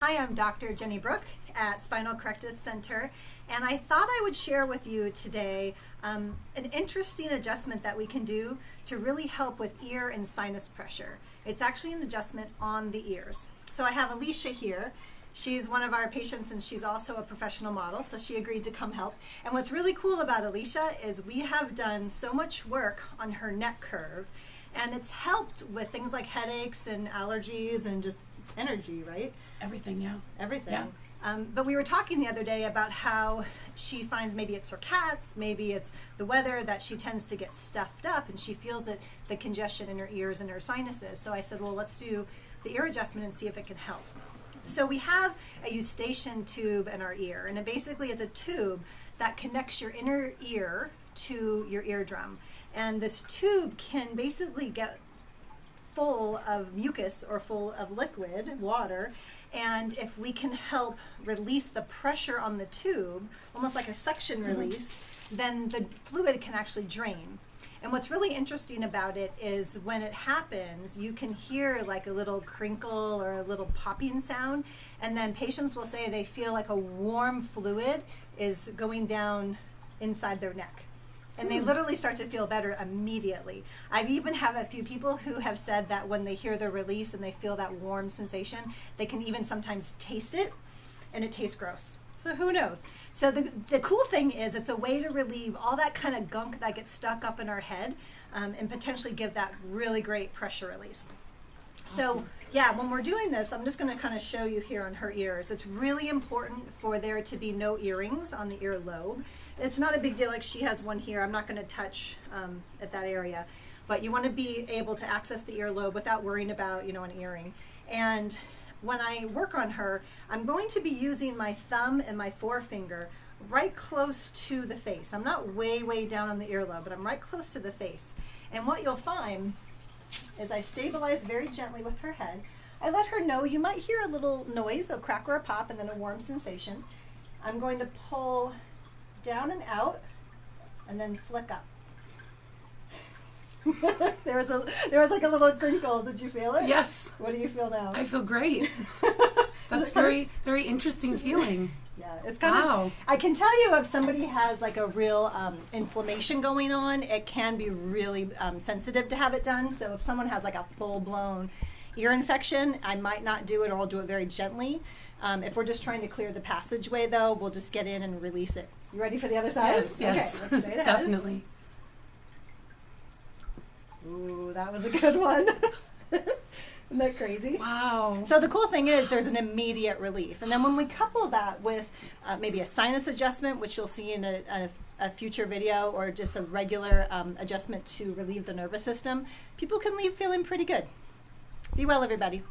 Hi, I'm Dr. Jenny Brook at Spinal Corrective Center, and I thought I would share with you today an interesting adjustment that we can do to really help with ear and sinus pressure. It's actually an adjustment on the ears. So I have Alicia here. She's one of our patients and she's also a professional model, so she agreed to come help. And what's really cool about Alicia is we have done so much work on her neck curve, and it's helped with things like headaches and allergies and just energy, right? Everything, yeah. Everything. Yeah. But we were talking the other day about how she finds maybe it's her cats, maybe it's the weather, that she tends to get stuffed up and she feels it, the congestion in her ears and her sinuses. So I said, well, let's do the ear adjustment and see if it can help. So we have a eustachian tube in our ear, and it basically is a tube that connects your inner ear to your eardrum. And this tube can basically get full of mucus or full of liquid, water, and if we can help release the pressure on the tube, almost like a suction release, then the fluid can actually drain. And what's really interesting about it is when it happens, you can hear like a little crinkle or a little popping sound, and then patients will say they feel like a warm fluid is going down inside their neck. And they literally start to feel better immediately. I even have a few people who have said that when they hear the release and they feel that warm sensation, they can even sometimes taste it, and it tastes gross. So who knows? So the cool thing is it's a way to relieve all that kind of gunk that gets stuck up in our head, and potentially give that really great pressure release. Awesome. So yeah, when we're doing this, I'm just going to kind of show you here on her ears. It's really important for there to be no earrings on the earlobe. It's not a big deal, like she has one here. I'm not going to touch at that area, but you want to be able to access the earlobe without worrying about, an earring. And when I work on her, I'm going to be using my thumb and my forefinger right close to the face. I'm not way down on the earlobe, but I'm right close to the face. And what you'll find is I stabilize very gently with her head. I let her know you might hear a little noise, a crack or a pop, and then a warm sensation. I'm going to pull down and out, and then flick up. there was like a little crinkle. Did you feel it? Yes. What do you feel now? I feel great. That's very interesting feeling. Yeah, it's kind of, I can tell you if somebody has like a real inflammation going on, it can be really sensitive to have it done. So if someone has like a full-blown ear infection, I might not do it, or I'll do it very gently. If we're just trying to clear the passageway though, we'll just get in and release it. You ready for the other side? Yes. Okay, straight ahead. Definitely. Ooh, that was a good one. Isn't that crazy? Wow. So the cool thing is there's an immediate relief. And then when we couple that with maybe a sinus adjustment, which you'll see in a future video, or just a regular adjustment to relieve the nervous system, people can leave feeling pretty good. Be well, everybody.